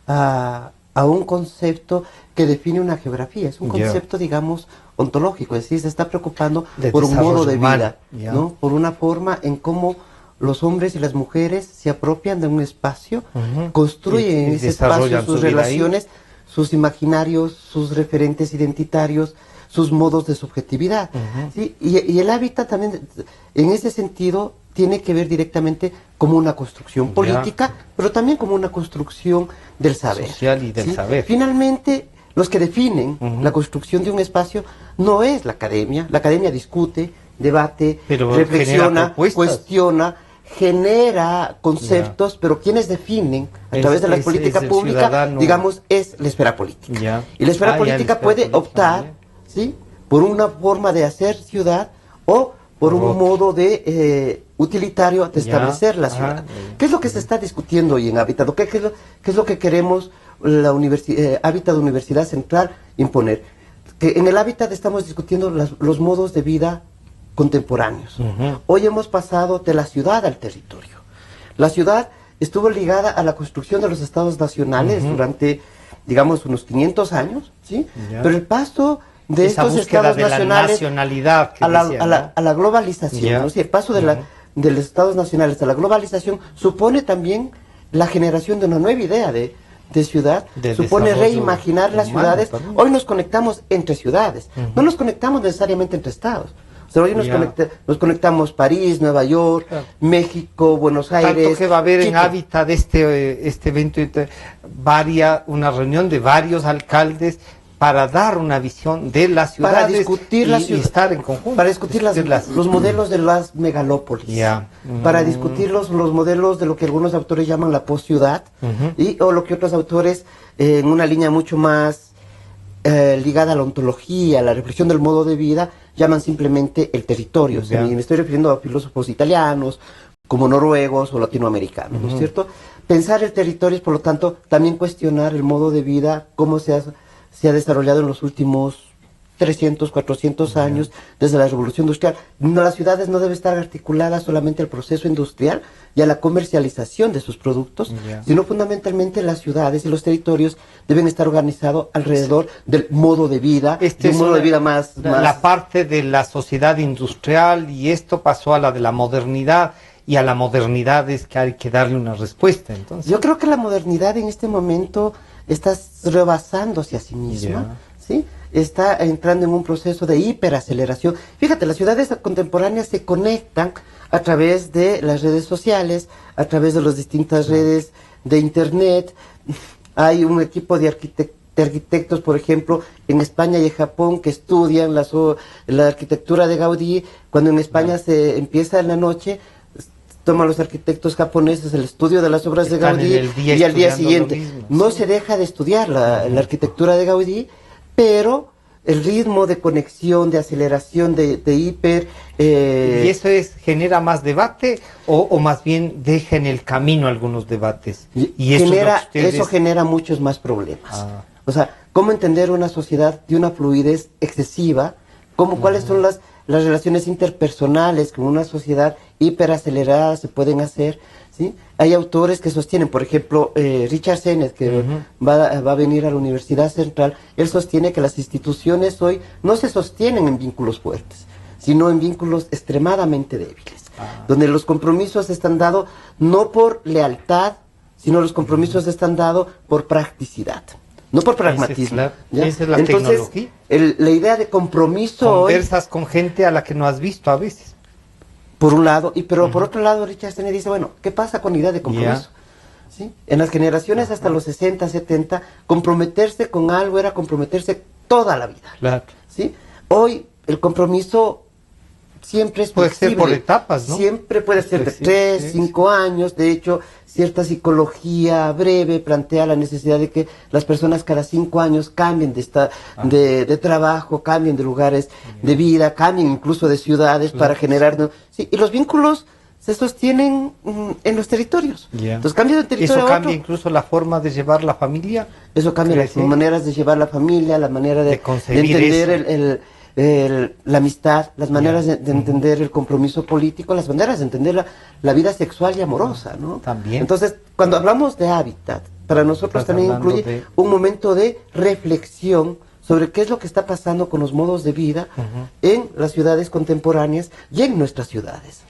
a un concepto que define una geografía, es un concepto, digamos, ontológico, es decir, se está preocupando por un modo de vida, ¿no? Por una forma en cómo los hombres y las mujeres se apropian de un espacio, construyen en ese espacio sus relaciones, sus imaginarios, sus referentes identitarios, sus modos de subjetividad. ¿Sí? Y el hábitat también, en ese sentido, tiene que ver directamente como una construcción política, pero también como una construcción del saber. Social y del saber. Finalmente, los que definen la construcción de un espacio no es la academia discute, debate, reflexiona, cuestiona, genera conceptos, pero quienes definen a través de la política pública, digamos, es la esfera política. Y la esfera política puede optar, ¿sí?, por una forma de hacer ciudad o por un modo de utilitario de establecer la ciudad. ¿Qué es lo que se está discutiendo hoy en Hábitat? ¿Qué es lo que queremos la Hábitat Universidad Central imponer? Que en el Hábitat estamos discutiendo los modos de vida contemporáneos. Hoy hemos pasado de la ciudad al territorio. La ciudad estuvo ligada a la construcción de los estados nacionales durante, digamos, unos 500 años, ¿sí? Pero el paso de estos estados nacionales a la globalización, ¿no? Sí, el paso de los estados nacionales a la globalización supone también la generación de una nueva idea de ciudad, supone reimaginar las ciudades. Hoy nos conectamos entre ciudades, no nos conectamos necesariamente entre estados. O sea, hoy nos conectamos París, Nueva York, México, Buenos Aires. Tanto que va a haber en Hábitat este evento, una reunión de varios alcaldes para dar una visión de las ciudades, para discutir y estar en conjunto. Para discutir los modelos de las megalópolis, para discutir los modelos de lo que algunos autores llaman la postciudad, o lo que otros autores, en una línea mucho más ligada a la ontología, a la reflexión del modo de vida, llaman simplemente el territorio. Me estoy refiriendo a filósofos italianos, como noruegos o latinoamericanos, ¿no es cierto? Pensar el territorio es, por lo tanto, también cuestionar el modo de vida, cómo se ha desarrollado en los últimos 300, 400 años, desde la Revolución Industrial. Las ciudades no deben estar articuladas solamente al proceso industrial y a la comercialización de sus productos, sino fundamentalmente las ciudades y los territorios deben estar organizados alrededor del modo de vida, de un modo de vida más... La parte de la sociedad industrial, y esto pasó a la de la modernidad, y a la modernidad es que hay que darle una respuesta. Entonces, yo creo que la modernidad en este momento está rebasándose a sí misma, ¿sí? Está entrando en un proceso de hiperaceleración. Fíjate, las ciudades contemporáneas se conectan a través de las redes sociales, a través de las distintas redes de internet. Hay un equipo de arquitectos, por ejemplo, en España y en Japón, que estudian la arquitectura de Gaudí. Cuando en España se empieza en la noche, toman los arquitectos japoneses el estudio de las obras de Gaudí y al día siguiente no se deja de estudiar la arquitectura de Gaudí, pero el ritmo de conexión, de aceleración, de hiper... ¿Y eso genera más debate o más bien deja en el camino algunos debates? Y eso genera muchos más problemas. O sea, ¿cómo entender una sociedad de una fluidez excesiva? ¿Cuáles son las relaciones interpersonales que en una sociedad hiperacelerada se pueden hacer? ¿Sí? Hay autores que sostienen, por ejemplo, Richard Sennett, que va a venir a la Universidad Central, él sostiene que las instituciones hoy no se sostienen en vínculos fuertes, sino en vínculos extremadamente débiles, donde los compromisos están dados no por lealtad, sino los compromisos están dados por practicidad, no por pragmatismo. Esa es la tecnología. La idea de compromiso Conversas con gente a la que no has visto a veces. Por un lado, pero por otro lado Richard Sennett dice, bueno, ¿qué pasa con la idea de compromiso? ¿Sí? En las generaciones hasta los 60, 70, comprometerse con algo era comprometerse toda la vida. ¿Sí? Hoy el compromiso siempre es puede ser por etapas, ¿no? Siempre puede ser de 3, 5 años. De hecho, cierta psicología breve plantea la necesidad de que las personas cada 5 años cambien de trabajo, cambien de lugares de vida, cambien incluso de ciudades para generar... Sí, y los vínculos se sostienen en los territorios. Entonces cambia de territorio ¿Eso cambia incluso la forma de llevar la familia? Eso cambia las maneras de llevar la familia, la manera de entender la amistad, las maneras de entender el compromiso político, las maneras de entender la vida sexual y amorosa, ¿no? También. Entonces, cuando hablamos de hábitat, para nosotros también incluye un momento de reflexión sobre qué es lo que está pasando con los modos de vida en las ciudades contemporáneas y en nuestras ciudades.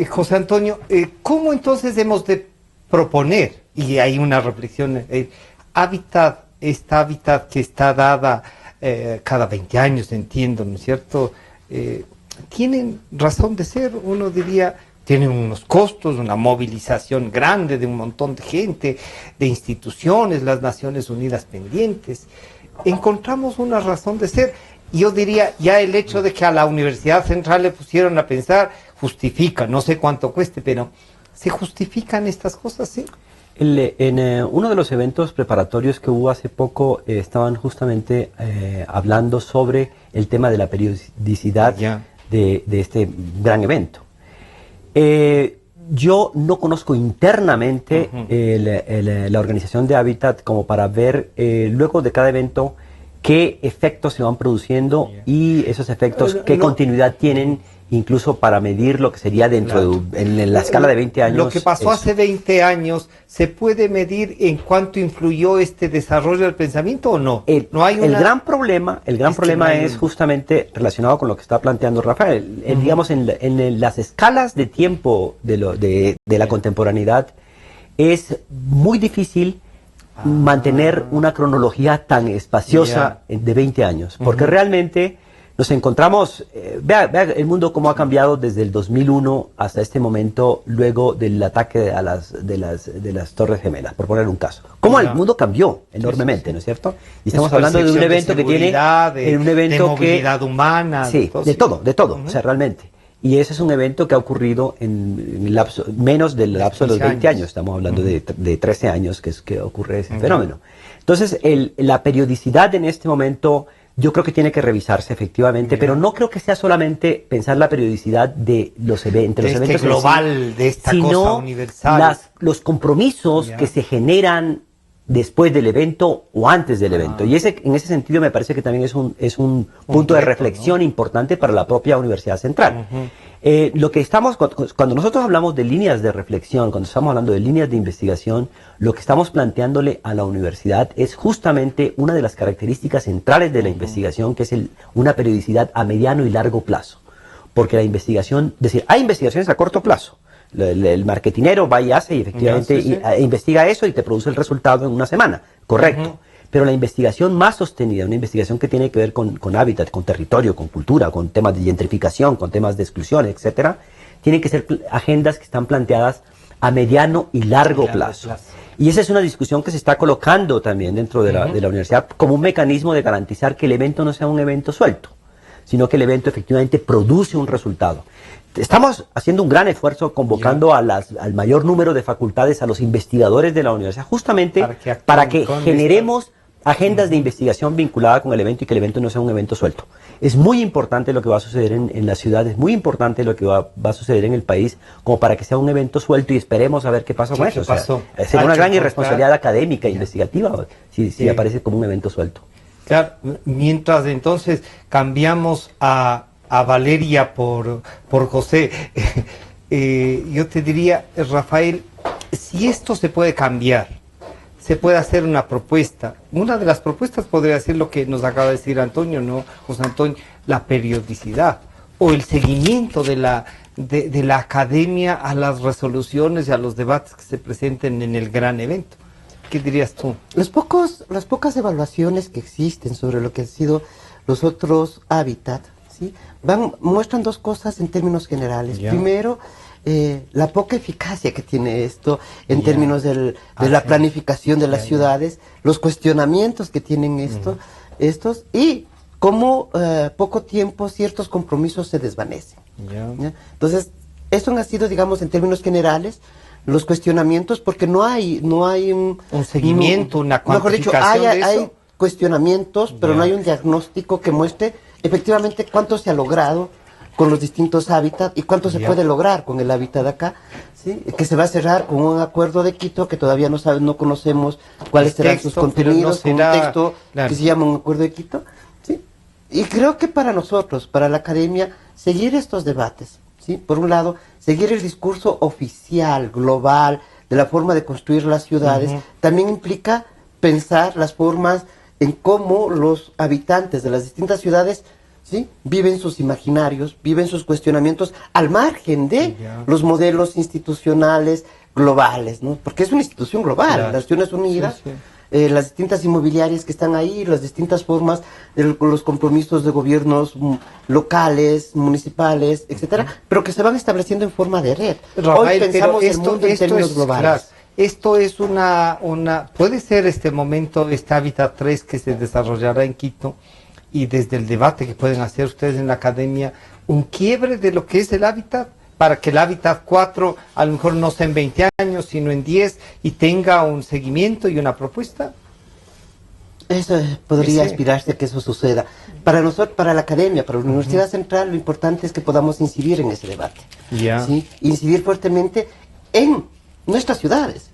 José Antonio, ¿cómo entonces hemos de proponer, y hay una reflexión, esta hábitat que está dada cada 20 años, entiendo, ¿no es cierto? Tienen razón de ser, uno diría, tienen unos costos, una movilización grande de un montón de gente, de instituciones, las Naciones Unidas pendientes. Encontramos una razón de ser. Yo diría, ya el hecho de que a la Universidad Central le pusieron a pensar, justifica, no sé cuánto cueste, pero ¿se justifican estas cosas, sí? En uno de los eventos preparatorios que hubo hace poco, estaban justamente hablando sobre el tema de la periodicidad de este gran evento. Yo no conozco internamente la organización de Hábitat como para ver luego de cada evento qué efectos se van produciendo y esos efectos qué continuidad tienen, incluso para medir lo que sería dentro de en la escala de 20 años. Lo que pasó hace 20 años, ¿se puede medir en cuánto influyó este desarrollo del pensamiento o no? No hay el gran problema es justamente relacionado con lo que está planteando Rafael. Digamos, en las escalas de tiempo de la contemporaneidad es muy difícil mantener una cronología tan espaciosa de 20 años, porque realmente nos encontramos, vea el mundo cómo ha cambiado desde el 2001 hasta este momento, luego del ataque de las Torres Gemelas, por poner un caso. Cómo el mundo cambió enormemente, ¿no es cierto? Y estamos hablando de un evento que tiene de movilidad humana, sí, de todo, o sea, realmente. Y ese es un evento que ha ocurrido en menos del lapso de los 20 años. Estamos hablando de 13 años que ocurre ese fenómeno. Entonces, la periodicidad en este momento yo creo que tiene que revisarse efectivamente, pero no creo que sea solamente pensar la periodicidad de los eventos, global, de esta cosa universal. Los compromisos que se generan después del evento o antes del evento. Y en ese sentido me parece que también es un punto de reflexión importante para la propia Universidad Central. Lo que cuando nosotros hablamos de líneas de reflexión, cuando estamos hablando de líneas de investigación, lo que estamos planteándole a la universidad es justamente una de las características centrales de la investigación, que es una periodicidad a mediano y largo plazo. Porque la investigación, es decir, hay investigaciones a corto plazo. El marketinero va y hace y efectivamente investiga eso y te produce el resultado en una semana, correcto. pero la investigación más sostenida, una investigación que tiene que ver con hábitat, con territorio, con cultura, con temas de gentrificación, con temas de exclusión, etcétera, tienen que ser agendas que están planteadas a mediano y largo plazo. Y esa es una discusión que se está colocando también dentro de la universidad como un mecanismo de garantizar que el evento no sea un evento suelto, sino que el evento efectivamente produce un resultado. Estamos haciendo un gran esfuerzo convocando al mayor número de facultades, a los investigadores de la universidad, justamente para que generemos agendas de investigación vinculada con el evento y que el evento no sea un evento suelto. Es muy importante lo que va a suceder en la ciudad, es muy importante lo que va a suceder en el país, como para que sea un evento suelto y esperemos a ver qué pasa con eso. Sería una gran irresponsabilidad académica e investigativa si aparece como un evento suelto. Claro, mientras entonces cambiamos a Valeria por José, yo te diría, Rafael, si esto se puede cambiar, se puede hacer una propuesta. Una de las propuestas podría ser lo que nos acaba de decir Antonio, ¿no, José Antonio? La periodicidad o el seguimiento de la academia a las resoluciones y a los debates que se presenten en el gran evento. ¿Qué dirías tú? Las pocas evaluaciones que existen sobre lo que han sido los otros hábitats, ¿sí? Muestran dos cosas en términos generales. Primero, la poca eficacia que tiene esto en términos de la planificación de las ciudades, los cuestionamientos que tienen estos y cómo poco tiempo ciertos compromisos se desvanecen. ¿Ya? Entonces, eso ha sido, digamos, en términos generales, los cuestionamientos, porque no hay un seguimiento, una cuantificación de eso. Hay cuestionamientos, pero no hay un diagnóstico que muestre efectivamente cuánto se ha logrado con los distintos hábitats y cuánto se puede lograr con el hábitat de acá, ¿sí? Que se va a cerrar con un acuerdo de Quito que todavía no conocemos cuáles serán sus contenidos, con un texto que se llama un acuerdo de Quito, ¿sí? Y creo que para nosotros, para la academia, seguir estos debates, ¿sí? Por un lado, seguir el discurso oficial, global, de la forma de construir las ciudades, también implica pensar las formas en cómo los habitantes de las distintas ciudades, ¿sí? Viven sus imaginarios, viven sus cuestionamientos al margen de los modelos institucionales globales, ¿no? Porque es una institución global, las Naciones Unidas, las distintas inmobiliarias que están ahí, las distintas formas de los compromisos de gobiernos locales, municipales, etcétera, pero que se van estableciendo en forma de red. Rafael, hoy pensamos el mundo en términos globales. Claro, esto es puede ser este momento, este Hábitat 3 que se desarrollará en Quito, y desde el debate que pueden hacer ustedes en la academia, un quiebre de lo que es el hábitat, para que el Hábitat 4 a lo mejor no sea en 20 años, sino en 10, y tenga un seguimiento y una propuesta. Eso podría aspirarse a que eso suceda. Para nosotros, para la academia, para la Universidad Central, lo importante es que podamos incidir en ese debate. ¿Sí? Incidir fuertemente en nuestras ciudades.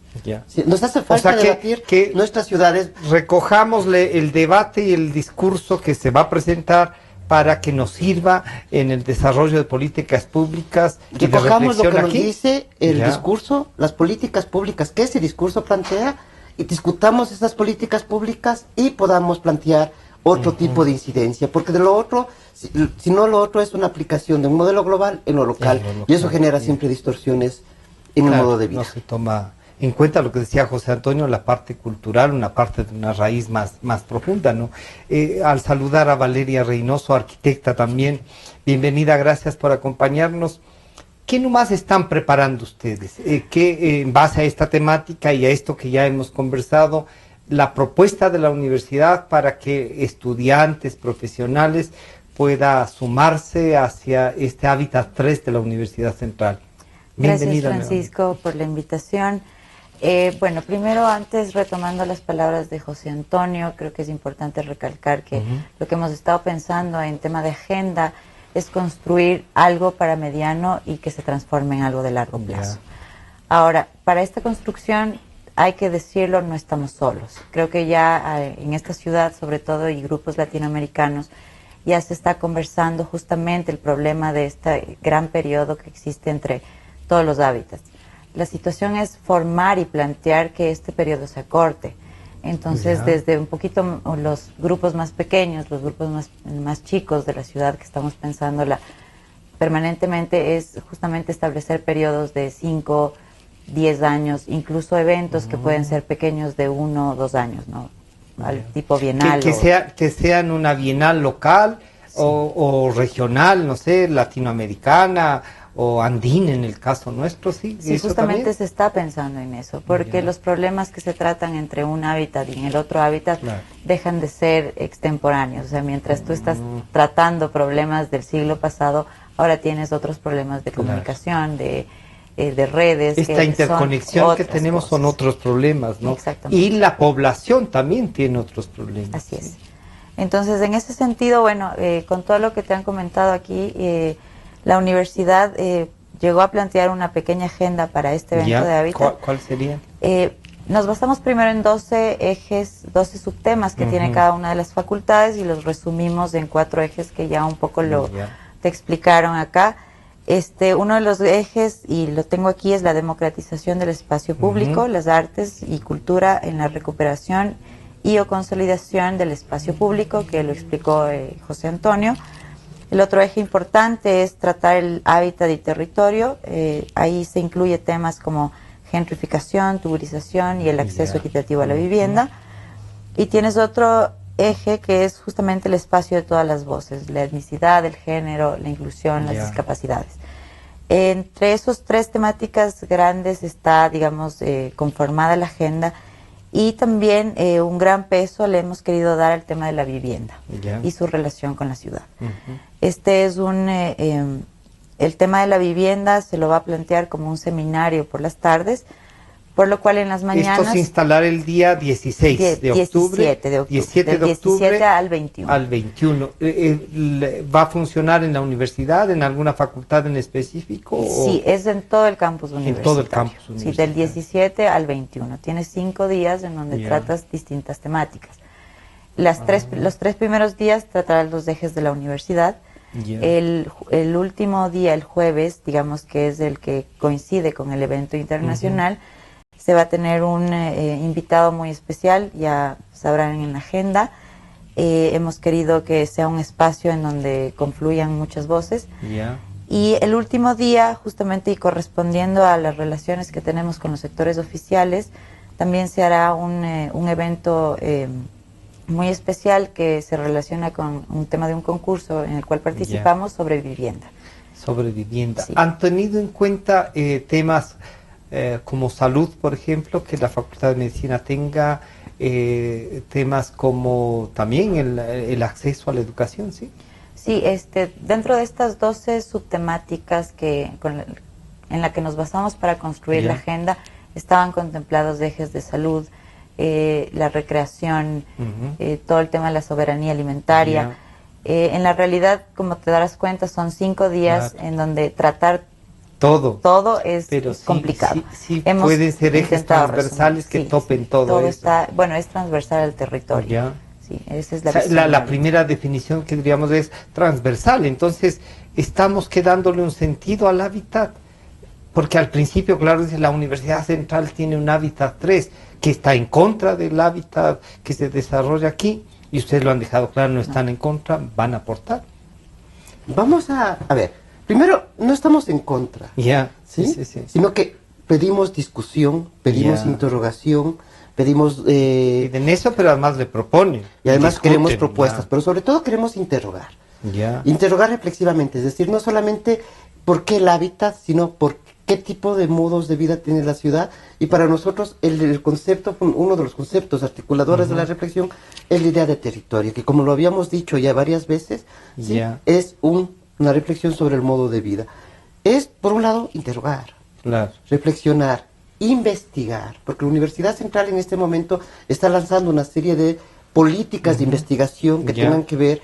Sí, nos hace falta debatir que nuestras ciudades. Recojámosle el debate y el discurso que se va a presentar para que nos sirva en el desarrollo de políticas públicas. Recojamos lo que nos dice el discurso, las políticas públicas que ese discurso plantea, y discutamos esas políticas públicas y podamos plantear otro tipo de incidencia, porque de lo otro, si no, lo otro es una aplicación de un modelo global en lo local, y eso genera siempre distorsiones en el modo de vida. No se toma en cuenta lo que decía José Antonio, la parte cultural, una parte de una raíz más profunda, ¿no? Al saludar a Valeria Reynoso, arquitecta también, bienvenida, gracias por acompañarnos. ¿Qué nomás están preparando ustedes? ¿Qué, en base a esta temática y a esto que ya hemos conversado, la propuesta de la universidad para que estudiantes, profesionales, pueda sumarse hacia este Hábitat 3 de la Universidad Central? Bienvenida, gracias, Francisco, por la invitación. Bueno, primero, antes, retomando las palabras de José Antonio, creo que es importante recalcar que lo que hemos estado pensando en tema de agenda es construir algo para mediano y que se transforme en algo de largo plazo. Ahora, para esta construcción, hay que decirlo, no estamos solos. Creo que ya en esta ciudad, sobre todo, y grupos latinoamericanos, ya se está conversando justamente el problema de este gran periodo que existe entre todos los hábitats. La situación es formar y plantear que este periodo se acorte. Entonces, desde un poquito los grupos más pequeños, los grupos más chicos de la ciudad que estamos pensando permanentemente, es justamente establecer periodos de 5, 10 años, incluso eventos que pueden ser pequeños de 1 o 2 años, ¿no? al tipo bienal. Que sean una bienal local o regional, no sé, latinoamericana o andina en el caso nuestro, sí. Sí, justamente se está pensando en eso, porque los problemas que se tratan entre un hábitat y en el otro hábitat dejan de ser extemporáneos. O sea, mientras tú estás tratando problemas del siglo pasado, ahora tienes otros problemas de comunicación, de redes. Esta interconexión que tenemos son otros problemas, ¿no? Exactamente. Y la población también tiene otros problemas. Así es. Entonces, en ese sentido, bueno, con todo lo que te han comentado aquí, la universidad llegó a plantear una pequeña agenda para este evento de hábitat. ¿Cuál sería? Nos basamos primero en 12 ejes, 12 subtemas que tiene cada una de las facultades y los resumimos en 4 ejes que ya un poco te explicaron acá. Uno de los ejes, y lo tengo aquí, es la democratización del espacio público, las artes y cultura en la recuperación y o consolidación del espacio público, que lo explicó José Antonio. El otro eje importante es tratar el hábitat y territorio. Ahí se incluye temas como gentrificación, tuburización y el acceso equitativo a la vivienda. Y tienes otro eje que es justamente el espacio de todas las voces, la etnicidad, el género, la inclusión, las discapacidades. Entre esos 3 temáticas grandes está, digamos, conformada la agenda. Y también un gran peso le hemos querido dar al tema de la vivienda y su relación con la ciudad. Este es el tema de la vivienda se lo va a plantear como un seminario por las tardes, por lo cual en las mañanas... Esto se instalará el día 16 de octubre. 17 de octubre. 17 de octubre 17 al 21. Al 21. ¿Va a funcionar en la universidad, en alguna facultad en específico? Sí, es en todo el campus universitario. En todo el campus universitario. Sí, del 17 al 21. Tienes 5 días en donde tratas distintas temáticas. Los 3 primeros días tratarás los ejes de la universidad. El último día, el jueves, digamos que es el que coincide con el evento internacional, se va a tener un invitado muy especial, ya sabrán en la agenda. Hemos querido que sea un espacio en donde confluyan muchas voces. Y el último día, justamente y correspondiendo a las relaciones que tenemos con los sectores oficiales, también se hará un evento muy especial que se relaciona con un tema de un concurso en el cual participamos sobre vivienda. Sobre vivienda. Sí. ¿Han tenido en cuenta temas como salud, por ejemplo, que la Facultad de Medicina tenga temas como también el acceso a la educación? Sí, sí, dentro de estas 12 subtemáticas en la que nos basamos para construir la agenda, estaban contemplados ejes de salud, la recreación, todo el tema de la soberanía alimentaria. En la realidad, como te darás cuenta, son 5 días en donde tratar todo es complicado. Sí, pueden ser ejes transversales que topen todo eso. Es transversal al territorio. Sí, esa es la primera definición que diríamos es transversal. Entonces, estamos quedándole un sentido al hábitat. Porque al principio, claro, dice la Universidad Central tiene un hábitat 3 que está en contra del hábitat que se desarrolla aquí. Y ustedes lo han dejado claro, no están en contra, van a aportar. Vamos a ver, primero, no estamos en contra, ¿sí? Sino que pedimos discusión, pedimos interrogación, pedimos... Piden eso, pero además le proponen. Y además queremos propuestas, pero sobre todo queremos interrogar. Interrogar reflexivamente, es decir, no solamente por qué el hábitat, sino por qué tipo de modos de vida tiene la ciudad. Y para nosotros el concepto, uno de los conceptos articuladores de la reflexión es la idea de territorio, que como lo habíamos dicho ya varias veces, es una reflexión sobre el modo de vida. Es, por un lado, interrogar, reflexionar, investigar, porque la Universidad Central en este momento está lanzando una serie de políticas de investigación que tengan que ver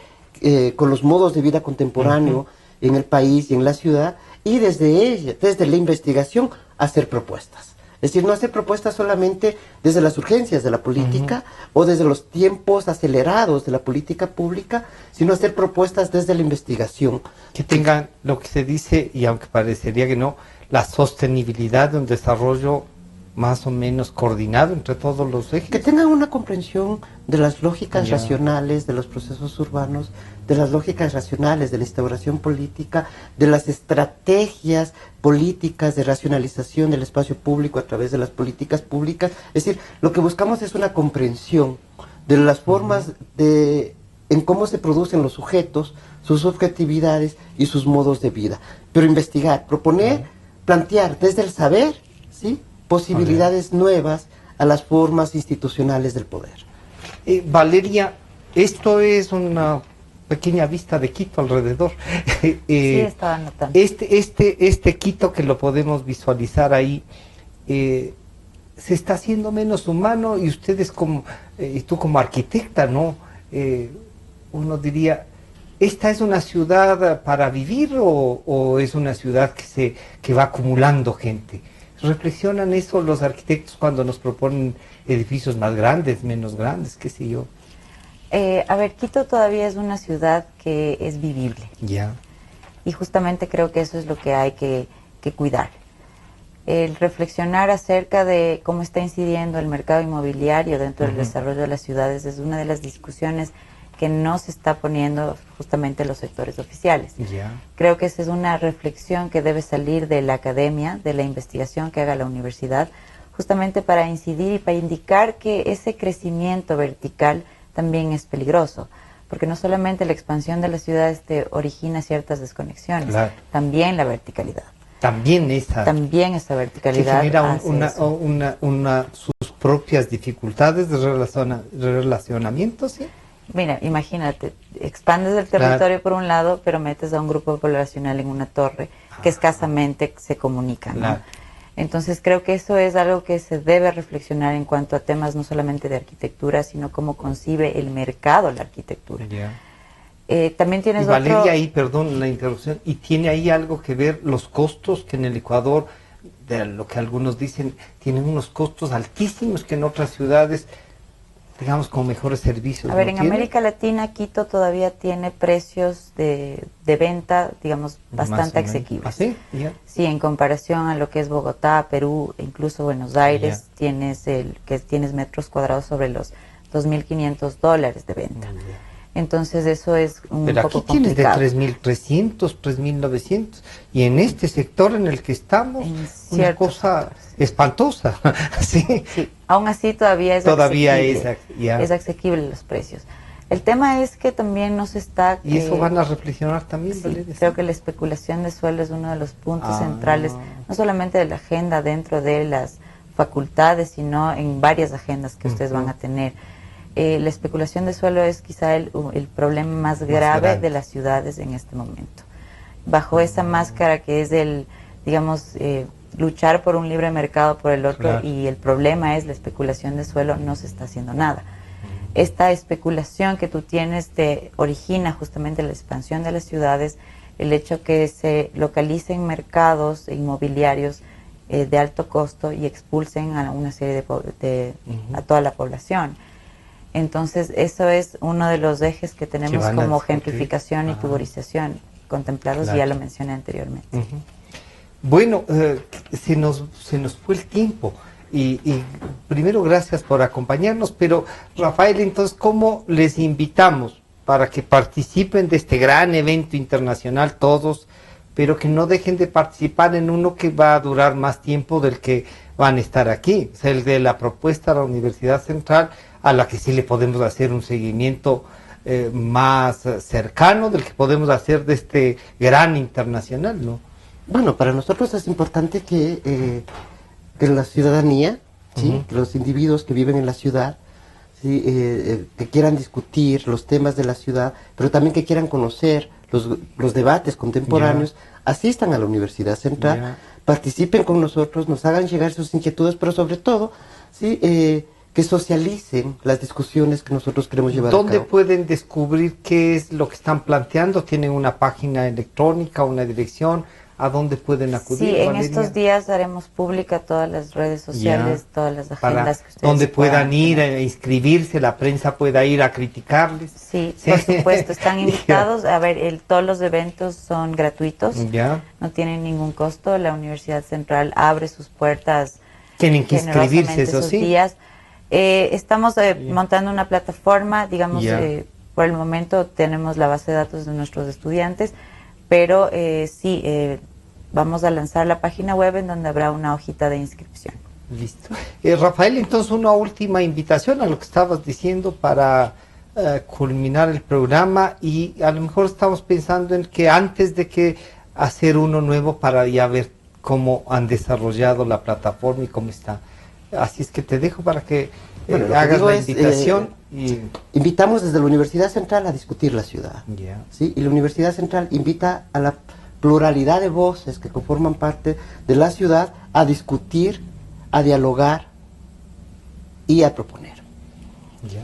con los modos de vida contemporáneo en el país y en la ciudad, y desde la investigación, hacer propuestas. Es decir, no hacer propuestas solamente desde las urgencias de la política o desde los tiempos acelerados de la política pública, sino hacer propuestas desde la investigación. Que tengan lo que se dice, y aunque parecería que no, la sostenibilidad de un desarrollo más o menos coordinado entre todos los ejes. Que tengan una comprensión de las lógicas racionales de los procesos urbanos, de las lógicas racionales de la instauración política, de las estrategias políticas de racionalización del espacio público a través de las políticas públicas. Es decir, lo que buscamos es una comprensión de las formas en cómo se producen los sujetos, sus objetividades y sus modos de vida. Pero investigar, proponer, plantear desde el saber, ¿sí?, posibilidades nuevas a las formas institucionales del poder. Valeria, esto es una pequeña vista de Quito alrededor. Sí, estaba notando. Este Quito que lo podemos visualizar ahí, se está haciendo menos humano, y ustedes y tú como arquitecta, ¿no? Uno diría, ¿esta es una ciudad para vivir o es una ciudad que va acumulando gente? ¿Reflexionan eso los arquitectos cuando nos proponen edificios más grandes, menos grandes, qué sé yo? A ver, Quito todavía es una ciudad que es vivible. Ya. Y justamente creo que eso es lo que hay que cuidar. El reflexionar acerca de cómo está incidiendo el mercado inmobiliario dentro del desarrollo de las ciudades es una de las discusiones que no se está poniendo justamente en los sectores oficiales. Creo que esa es una reflexión que debe salir de la academia, de la investigación que haga la universidad, justamente para incidir y para indicar que ese crecimiento vertical también es peligroso, porque no solamente la expansión de las ciudades te origina ciertas desconexiones, también la verticalidad. También esa verticalidad que genera sus propias dificultades de relacionamiento, ¿sí? Mira, imagínate, expandes el territorio por un lado, pero metes a un grupo poblacional en una torre que escasamente se comunica, ¿no? Entonces creo que eso es algo que se debe reflexionar en cuanto a temas no solamente de arquitectura, sino cómo concibe el mercado la arquitectura. También tienes Valeria, ahí, perdón la interrupción, y tiene ahí algo que ver los costos que en el Ecuador, de lo que algunos dicen, tienen unos costos altísimos que en otras ciudades, digamos, con mejores servicios. A ver, en América Latina, Quito todavía tiene precios de venta, digamos, bastante asequibles. ¿Ah, sí? Sí, en comparación a lo que es Bogotá, Perú, e incluso Buenos Aires, tienes metros cuadrados sobre los $2.500 de venta. Entonces eso es un poco complicado. Pero aquí tienes de 3.300, 3.900, y en este sector en el que estamos, una cosa espantosa. ¿Sí? Sí, aún así todavía es asequible los precios. El tema es que también no se está... Y eso van a reflexionar también, sí, Valeria. Creo que la especulación de suelo es uno de los puntos centrales, no solamente de la agenda dentro de las facultades, sino en varias agendas que ustedes van a tener. La especulación de suelo es quizá el problema más grave de las ciudades en este momento. Bajo esa máscara que es luchar por un libre mercado por el otro, y el problema es la especulación de suelo, no se está haciendo nada. Esta especulación que tú tienes te origina justamente la expansión de las ciudades, el hecho que se localicen mercados inmobiliarios de alto costo y expulsen a una serie a toda la población. Entonces, eso es uno de los ejes que tenemos como gentrificación y tuburización contemplados, y ya lo mencioné anteriormente. Bueno, se nos fue el tiempo, y primero gracias por acompañarnos, pero Rafael, entonces, ¿cómo les invitamos para que participen de este gran evento internacional todos, pero que no dejen de participar en uno que va a durar más tiempo del que van a estar aquí? O sea, el de la propuesta a la Universidad Central, a la que sí le podemos hacer un seguimiento más cercano del que podemos hacer de este gran internacional, ¿no? Bueno, para nosotros es importante que la ciudadanía, ¿sí?, que los individuos que viven en la ciudad, ¿sí?, que quieran discutir los temas de la ciudad, pero también que quieran conocer los debates contemporáneos, asistan a la Universidad Central, participen con nosotros, nos hagan llegar sus inquietudes, pero sobre todo, ¿sí?, que socialicen las discusiones que nosotros queremos llevar a cabo. ¿Dónde pueden descubrir qué es lo que están planteando? ¿Tienen una página electrónica, una dirección? ¿A dónde pueden acudir? Sí, en estos días haremos pública todas las redes sociales, todas las agendas que ustedes donde puedan ir a inscribirse, la prensa pueda ir a criticarles. Sí, por supuesto, están invitados. A ver, todos los eventos son gratuitos, no tienen ningún costo. La Universidad Central abre sus puertas. Tienen que inscribirse, eso sí. Días. Estamos montando una plataforma, digamos, por el momento tenemos la base de datos de nuestros estudiantes, pero vamos a lanzar la página web en donde habrá una hojita de inscripción. Listo. Rafael, entonces una última invitación a lo que estabas diciendo para culminar el programa, y a lo mejor estamos pensando en que antes de que hacer uno nuevo para ya ver cómo han desarrollado la plataforma y cómo está. Así es que te dejo para que hagas la invitación. Invitamos desde la Universidad Central a discutir la ciudad. ¿Sí? Y la Universidad Central invita a la pluralidad de voces que conforman parte de la ciudad a discutir, a dialogar y a proponer.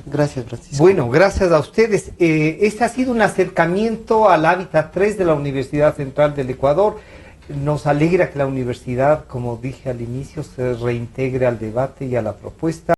Gracias, Francisco. Bueno, gracias a ustedes. Este ha sido un acercamiento al Hábitat 3 de la Universidad Central del Ecuador. Nos alegra que la universidad, como dije al inicio, se reintegre al debate y a la propuesta.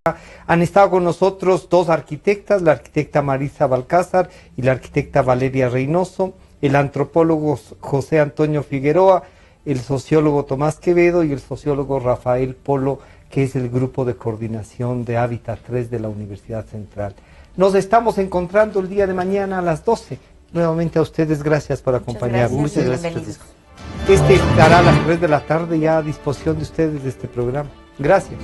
Han estado con nosotros dos arquitectas, la arquitecta Marisa Balcázar y la arquitecta Valeria Reynoso, el antropólogo José Antonio Figueroa, el sociólogo Tomás Quevedo y el sociólogo Rafael Polo, que es el grupo de coordinación de Hábitat 3 de la Universidad Central. Nos estamos encontrando el día de mañana a las 12. Nuevamente a ustedes, gracias por acompañarnos. Muchas gracias. Estará a las 3 de la tarde ya a disposición de ustedes de este programa. Gracias.